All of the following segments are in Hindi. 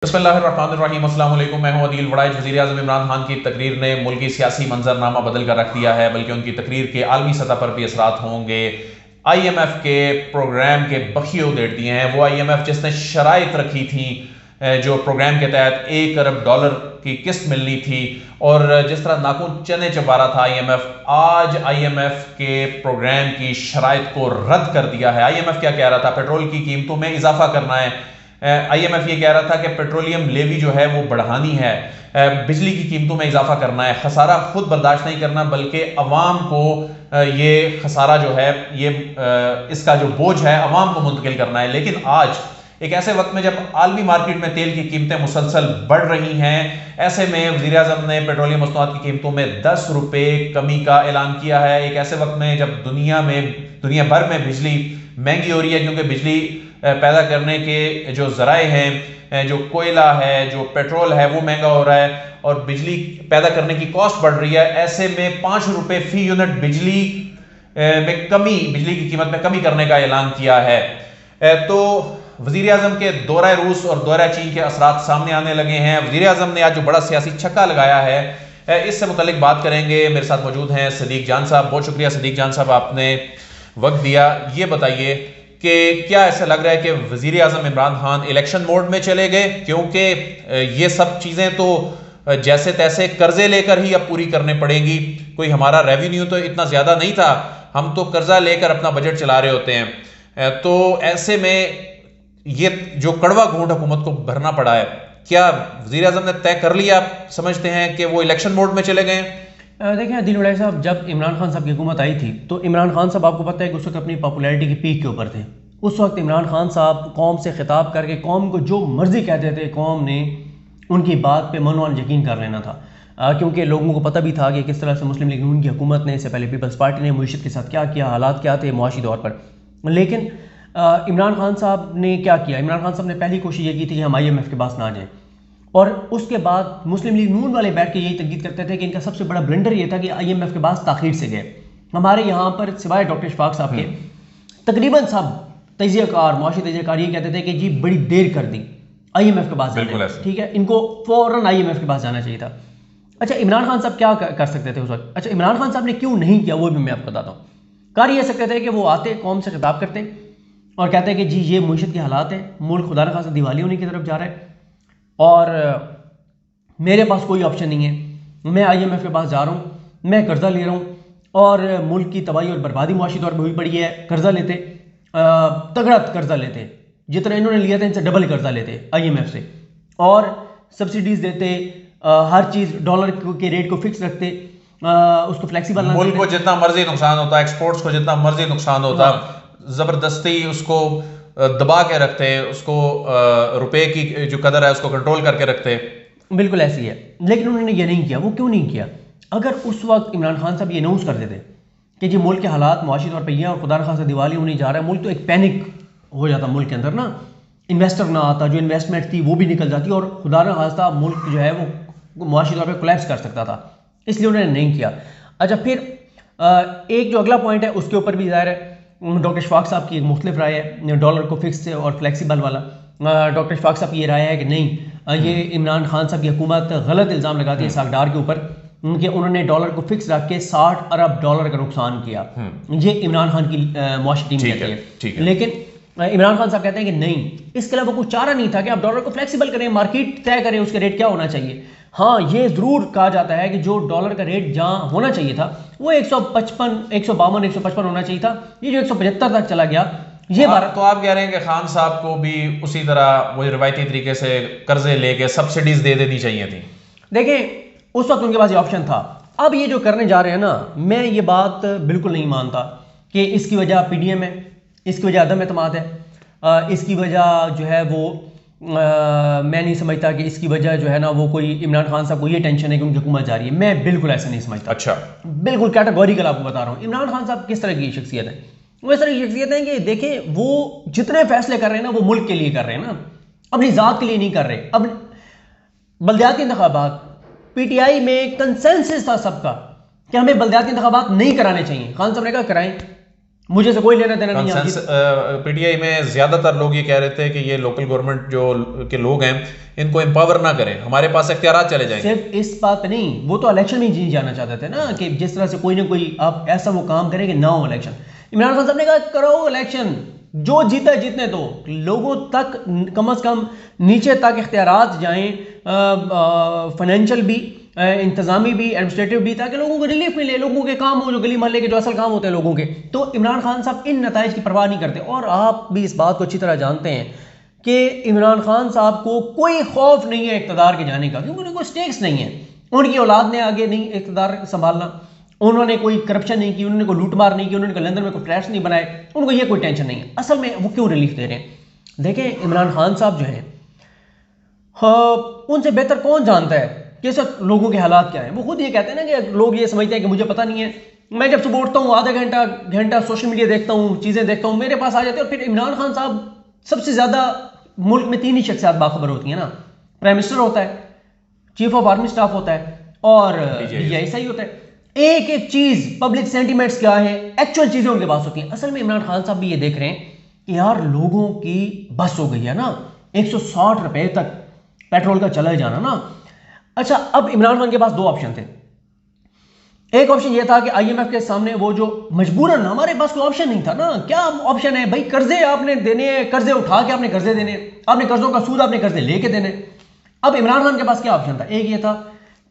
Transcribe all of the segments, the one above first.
बिस्मिल्लाहिर्रहमानिर्रहीम, अस्सलाम वालेकुम। मैं हूं अदील वड़ाइच। वज़ीर-ए-आज़म इमरान खान की तकरीर ने मुल्की सियासी मंजरनामा बदल कर रख दिया है, बल्कि उनकी तकरीर के आलमी सतह पर भी असरात होंगे। IMF के प्रोग्राम के बखिए उधेड़ दिए हैं। वो IMF जिसने शराइत रखी थी, जो प्रोग्राम के तहत $1 अरब की किस्त मिलनी थी, और जिस तरह नाखून चने चबा रहा था IMF, आज IMF के प्रोग्राम की शराइत को रद्द कर दिया है। IMF क्या कह रहा था? पेट्रोल की कीमतों में इजाफा करना है। IMF ये कह रहा था कि पेट्रोलियम लेवी जो है वो बढ़ानी है, बिजली की कीमतों में इजाफा करना है, खसारा खुद बर्दाश्त नहीं करना, बल्कि अवाम को ये खसारा जो है, ये इसका जो बोझ है अवाम को मुंतकिल करना है। लेकिन आज एक ऐसे वक्त में जब आलमी मार्केट में तेल की कीमतें मुसलसल बढ़ रही हैं, ऐसे में वज़ीर-ए-आज़म ने पेट्रोलियम मसनूआत की कीमतों में 10 रुपये कमी का ऐलान किया है। एक ऐसे वक्त में जब दुनिया भर में बिजली महंगी हो रही है, क्योंकि बिजली पैदा करने के जो ज़राए हैं, जो कोयला है, जो पेट्रोल है, वो महंगा हो रहा है और बिजली पैदा करने की कॉस्ट बढ़ रही है। ऐसे में 5 रुपये फी यूनिट बिजली की कीमत में कमी करने का ऐलान किया है। तो वज़ीर-ए-आज़म के दौरा रूस और दौरा चीन के असरात सामने आने लगे हैं। वज़ीर-ए-आज़म ने आज जो बड़ा सियासी छक्का लगाया है, इससे मुतालिक बात करेंगे। मेरे साथ मौजूद हैं सदीक जान साहब। बहुत शुक्रिया सदीक जान साहब, आपने वक्त दिया। ये बताइए कि क्या ऐसा लग रहा है कि वज़ीर-ए-आज़म इमरान खान इलेक्शन मोड में चले गए? क्योंकि ये सब चीज़ें तो जैसे तैसे कर्जे लेकर ही अब पूरी करने पड़ेंगी। कोई हमारा रेवेन्यू तो इतना ज़्यादा नहीं था, हम तो कर्जा लेकर अपना बजट चला रहे होते हैं। तो ऐसे में ये जो कड़वा घूंट हुकूमत को भरना पड़ा है, क्या वज़ीर-ए-आज़म ने तय कर लिया, आप समझते हैं कि वो इलेक्शन मोड में चले गए? देखें अदील वड़ाई साहब, जब इमरान खान साहब की हुकूमत आई थी तो इमरान खान साहब, आपको पता है कि उस वक्त अपनी पॉपुलैरिटी की पीक के ऊपर थे। उस वक्त इमरान खान साहब कौम से खिताब करके कौम को जो मर्जी कहते थे, कौम ने उनकी बात पे मनोन यकीन कर लेना था, क्योंकि लोगों को पता भी था कि किस तरह से मुस्लिम लीग नून की हुकूमत ने, इससे पहले पीपल्स पार्टी ने मुईशत के साथ क्या किया, हालात क्या थे मुआशी तौर पर। लेकिन इमरान खान साहब ने क्या किया? इमरान खान साहब ने पहली कोशिश ये की थी कि हम IMF के पास ना जाएँ, और उसके बाद मुस्लिम लीग नून वाले बैठ के यही तंकीद करते थे कि इनका सबसे बड़ा ब्लंडर ये था कि IMF के पास ताखीर से गए। हमारे यहाँ पर सिवाय डॉक्टर इशफाक साहब के तकरीबन सब तजियाकार, मुआशी तजियाकार ये कहते थे कि जी बड़ी देर कर दी IMF के पास जाने, ठीक है, इनको फौरन IMF के पास जाना चाहिए था। अच्छा, इमरान खान साहब क्या कर सकते थे उस वक्त? अच्छा, इमरान खान साहब ने क्यों नहीं किया वो भी मैं आपको बताता हूँ। कर ये सकते थे कि वो आते, कौम से खिताब करते और कहते हैं कि जी ये मुईशत के हालात हैं, मुल्क खुदा न खासा दिवाली होने की तरफ जा रहा है और मेरे पास कोई ऑप्शन नहीं है, मैं IMF के पास जा रहा हूँ, मैं कर्जा ले रहा हूँ और मुल्क की तबाही और बर्बादी मुआशी तौर पर हुई पड़ी है। कर्जा लेते, तगड़ा कर्जा लेते, जितना इन्होंने लिया था इनसे डबल कर्जा लेते IMF से, और सब्सिडीज देते, हर चीज़ डॉलर के रेट को फिक्स रखते, उसको फ्लेक्सिबल, मुल्क को जितना मर्जी नुकसान होता, एक्सपोर्ट्स को जितना मर्जी नुकसान होता, ज़बरदस्ती उसको दबा के रखते, उसको रुपए की जो कदर है उसको कंट्रोल करके रखते। बिल्कुल ऐसी है, लेकिन उन्होंने ये नहीं किया। वो क्यों नहीं किया? अगर उस वक्त इमरान खान साहब ये अनाउंस कर देते कि जी मुल्क के हालात मुआशी तौर पर ये और खुदा न खासा दिवाली होने जा रहा है, मुल्क तो एक पैनिक हो जाता मुल्क के अंदर ना, इन्वेस्टर ना आता, जो इन्वेस्टमेंट थी वो भी निकल जाती और खुदा न खासा मुल्क जो है वो मुआशी तौर पर कोलैप्स कर सकता था। इसलिए उन्होंने नहीं किया। अच्छा, फिर एक जो अगला पॉइंट है उसके ऊपर भी ज़ाहिर है डॉक्टर इशफाक साहब की एक मुख्तलिफ राय है, डॉलर को फिक्स और फ्लेक्सिबल वाला। डॉक्टर इशफाक साहब की ये राय है कि नहीं, ये इमरान खान साहब की हुकूमत गलत इल्ज़ाम लगाती है सागडार के ऊपर कि उन्होंने डॉलर को फिक्स रख के $60 अरब का नुकसान किया। ये इमरान खान की मुआशी टीम कहती है। लेकिन इमरान खान साहब कहते हैं कि नहीं, इसके अलावा कोई चारा नहीं था कि आप डॉलर को फ्लेक्सिबल करें, मार्केट तय करें उसके रेट क्या होना चाहिए। हाँ, ये ज़रूर कहा जाता है कि जो डॉलर का रेट जहाँ होना चाहिए था वो 155, 152, 155 होना चाहिए था, ये जो 175 तक चला गया। ये बात तो आप कह रहे हैं कि खान साहब को भी उसी तरह वो रिवायती तरीके से कर्जे लेके सब्सिडीज दे देनी चाहिए थी। देखें, उस वक्त उनके पास ये ऑप्शन था। अब ये जो करने जा रहे हैं ना, मैं ये बात बिल्कुल नहीं मानता कि इसकी वजह PDM है, इसकी वजह अदम एतमाद है, इसकी वजह जो है वो मैं नहीं समझता कि इसकी वजह जो है ना वो कोई इमरान खान साहब को ये टेंशन है कि उनकी हुकूमत जा रही है। मैं बिल्कुल ऐसा नहीं समझता। अच्छा, बिल्कुल कैटेगोरिकल आपको बता रहा हूँ। इमरान खान साहब किस तरह की शख्सियत है? वो इस तरह की शख्सियत है कि देखें, वो जितने फैसले कर रहे हैं ना वो मुल्क के लिए कर रहे हैं ना, अपनी ज़ात के लिए नहीं कर रहे। अब बल्दियाती इंतखाबात, PTI में कंसेंसस था सबका कि हमें बल्दियाती इंतखाबात नहीं कराने चाहिए। खान साहब ने कहा कराएं, मुझे से कोई लेना देना नहीं है। पीटीआई में ज्यादातर लोग ये कह रहे थे कि ये लोकल गवर्नमेंट जो के लोग हैं इनको एम्पावर ना करें, हमारे पास इख्तियारात चले जाएंगे। सिर्फ इस बात पे नहीं, वो तो इलेक्शन में ही जाना चाहते थे ना, कि जिस तरह से कोई ना कोई आप ऐसा वो काम करें कि ना हो इलेक्शन। इमरान खान साहब ने कहा करो इलेक्शन, जो जीता है जीतने दो, लोगों तक कम से कम नीचे तक इख्तियारात जाएं, फाइनेंशियल भी, इंतजामी भी, एडमिनिस्ट्रेटिव भी, ताकि लोगों को रिलीफ मिले, लोगों के काम हो, जो गली मोहल्ले के जो असल काम होते हैं लोगों के। तो इमरान खान साहब इन नताइज की परवाह नहीं करते। और आप भी इस बात को अच्छी तरह जानते हैं कि इमरान खान साहब को कोई खौफ नहीं है इक़्तिदार के जाने का, क्योंकि उन्हें कोई स्टेक्स नहीं है। उनकी औलाद ने आगे नहीं इक़्तिदार संभालना, उन्होंने कोई करप्शन नहीं की, उन्होंने कोई लूटमार नहीं की, उन्होंने लंदन में कोई फ्लैट्स नहीं बनाए, उनको ये कोई टेंशन नहीं है। असल में वो क्यों रिलीफ दे रहे हैं? देखें, इमरान खान साहब जो हैं, उनसे बेहतर कौन जानता है कि सब लोगों के हालात क्या हैं। वो खुद ये कहते हैं ना कि लोग ये समझते हैं कि मुझे पता नहीं है, मैं जब सुबह उठता हूँ आधा घंटा सोशल मीडिया देखता हूँ, चीज़ें देखता हूँ, मेरे पास आ जाते हैं। और फिर इमरान खान साहब सबसे ज़्यादा मुल्क में 3 ही शख्सियात बाखबर होती हैं ना, प्राइम मिनिस्टर होता है, चीफ ऑफ आर्मी स्टाफ होता है, और DGI होता है। एक एक चीज़, पब्लिक सेंटिमेंट्स क्या है, एक्चुअल चीज़ें उनके पास होती हैं। असल में इमरान खान साहब भी ये देख रहे हैं कि यार लोगों की बस हो गई है ना, 160 रुपए तक पेट्रोल का चला जाना ना। अच्छा, अब इमरान खान के पास 2 ऑप्शन थे। एक ऑप्शन यह था कि IMF के सामने वो जो मजबूरन, हमारे पास कोई ऑप्शन नहीं था ना, क्या ऑप्शन है भाई, कर्जे आपने देने, कर्जे उठा के आपने कर्जे देने, आपने कर्जों का सूद आपने कर्जे लेके देने। अब इमरान खान के पास क्या ऑप्शन था? एक ये था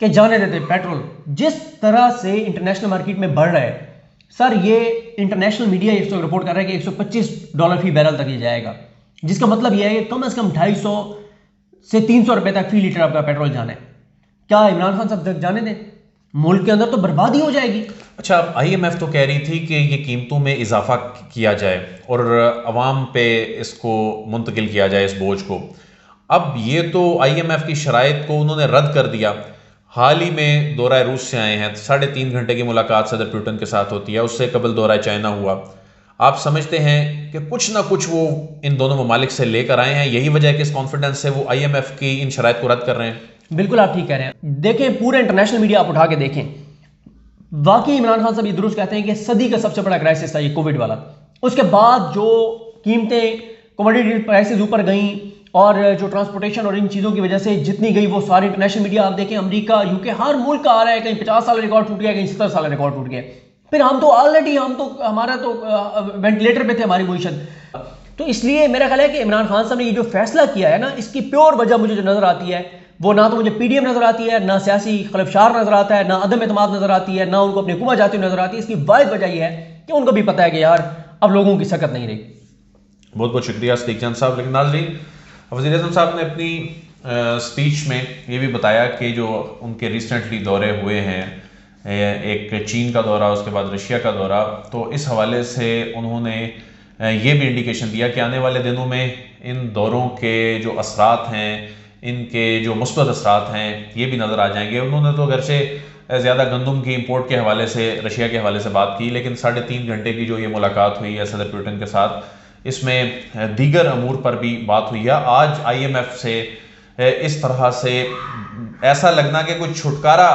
कि जाने देते पेट्रोल, जिस तरह से इंटरनेशनल मार्केट में बढ़ रहा है सर, ये इंटरनेशनल मीडिया इस वक्त रिपोर्ट कर रहा है कि $125 फी बैरल तक ये जाएगा, जिसका मतलब यह है कि कम से कम 250 से 300 रुपए तक फी लीटर आपका पेट्रोल जाना है। क्या इमरान खान साहब तक जाने दें? मुल्क के अंदर तो बर्बादी हो जाएगी। अच्छा, IMF तो कह रही थी कि ये कीमतों में इजाफा किया जाए और अवाम पे इसको मुंतकिल किया जाए, इस बोझ को। अब ये तो IMF की शराइत को उन्होंने रद्द कर दिया। हाल ही में दौरा रूस से आए हैं, 3.5 घंटे की मुलाकात सदर पुतिन के साथ होती है, उससे कबल दौरा चाइना हुआ। आप समझते हैं कि कुछ ना कुछ वो इन दोनों ममालिक से लेकर आए हैं, यही वजह है कि इस कॉन्फिडेंस से वो IMF की इन शराइत को रद्द कर रहे हैं? बिल्कुल आप ठीक कह रहे हैं। देखें, पूरे इंटरनेशनल मीडिया आप उठा के देखें, वाकई इमरान खान साहब ये दुरुस्त कहते हैं कि सदी का सबसे बड़ा क्राइसिस था ये कोविड वाला। उसके बाद जो कीमतें, कमोडिटी प्राइसेस ऊपर गई, और जो ट्रांसपोर्टेशन और इन चीज़ों की वजह से जितनी गई, वो सारी इंटरनेशनल मीडिया आप देखें, अमेरिका, UK, हर मुल्क का आ रहा है, कहीं 50 साल रिकॉर्ड टूट गया, कहीं 70 साल रिकॉर्ड टूट गया। फिर हम तो ऑलरेडी, हमारा तो वेंटिलेटर पे थे हमारी मुईशत। तो इसलिए मेरा ख्याल है कि इमरान खान साहब ने ये जो फैसला किया है ना, इसकी प्योर वजह मुझे जो नजर आती है, वो ना तो मुझे PDM नजर आती है, ना सियासी खलफशार नजर आता है, ना अदम एतमाद नजर आती है, ना उनको अपनी हुकूमत जाती हुई नजर आती है। इसकी वाहिद वजह यह है कि उनको भी पता है कि यार अब लोगों की सकत नहीं रही। बहुत बहुत शुक्रिया सदीक चंद साहब। लेकिन नाज़रीन, वज़ीर आज़म साहब ने अपनी स्पीच में ये भी बताया कि जो उनके रिसेंटली दौरे हुए हैं, एक चीन का दौरा, उसके बाद रशिया का दौरा, तो इस हवाले से उन्होंने ये भी इंडिकेशन दिया कि आने वाले दिनों में इन दौरों के जो असरात हैं, इनके जो मुस्बत असरात हैं, ये भी नज़र आ जाएंगे। उन्होंने तो अगरचे ज़्यादा गंदम की इंपोर्ट के हवाले से, रशिया के हवाले से बात की, लेकिन 3.5 घंटे की जो ये मुलाकात हुई है सदर पुतिन के साथ, इसमें दीगर अमूर पर भी बात हुई है। आज IMF से इस तरह से ऐसा लगना कि कुछ छुटकारा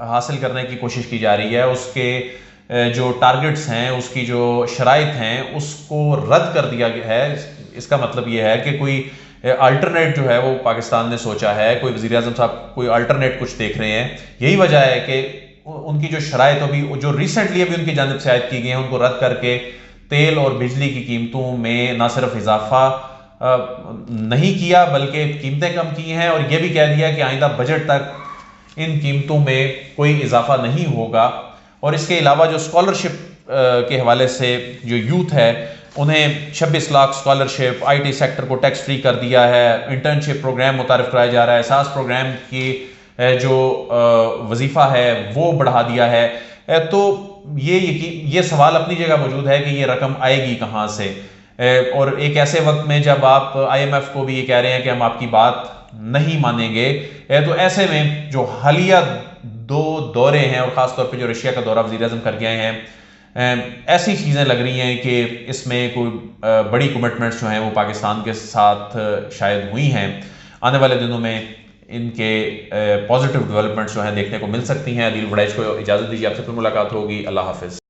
हासिल करने की कोशिश की जा रही है, उसके जो टारगेट्स हैं, उसकी जो शराइत हैं, उसको रद्द कर दिया गया है। इसका मतलब ये है कि कोई अल्टरनेट जो है वो पाकिस्तान ने सोचा है, कोई वज़ीर आज़म साहब कोई अल्टरनेट कुछ देख रहे हैं। यही वजह है कि उनकी जो शराइत अभी जो रिसेंटली अभी उनकी जानिब से आयद की गई हैं, उनको रद्द करके तेल और बिजली की कीमतों में ना सिर्फ इजाफा नहीं किया, बल्कि कीमतें कम की हैं, और यह भी कह दिया कि आइंदा बजट तक इन कीमतों में कोई इजाफा नहीं होगा। और इसके अलावा जो स्कॉलरशिप के हवाले से जो यूथ है, उन्हें 26 लाख स्कॉलरशिप, IT सेक्टर को टैक्स फ्री कर दिया है, इंटर्नशिप प्रोग्राम मुतारिफ कराया जा रहा है, सास प्रोग्राम की जो वजीफ़ा है वो बढ़ा दिया है। तो ये सवाल अपनी जगह मौजूद है कि ये रकम आएगी कहाँ से, और एक ऐसे वक्त में जब आप IMF को भी ये कह रहे हैं कि हम आपकी बात नहीं मानेंगे, तो ऐसे में जो हालिया 2 दौरे हैं, और ख़ासतौर पे जो रशिया का दौरा वज़ीर आज़म करके आए हैं, ऐसी चीज़ें लग रही हैं कि इसमें कोई बड़ी कमिटमेंट्स जो हैं वो पाकिस्तान के साथ शायद हुई हैं। आने वाले दिनों में इनके पॉजिटिव डेवलपमेंट्स जो हैं देखने को मिल सकती हैं। अदील वड़ैच को इजाज़त दीजिए, आपसे फिर मुलाकात होगी। अल्लाह हाफ़िज़।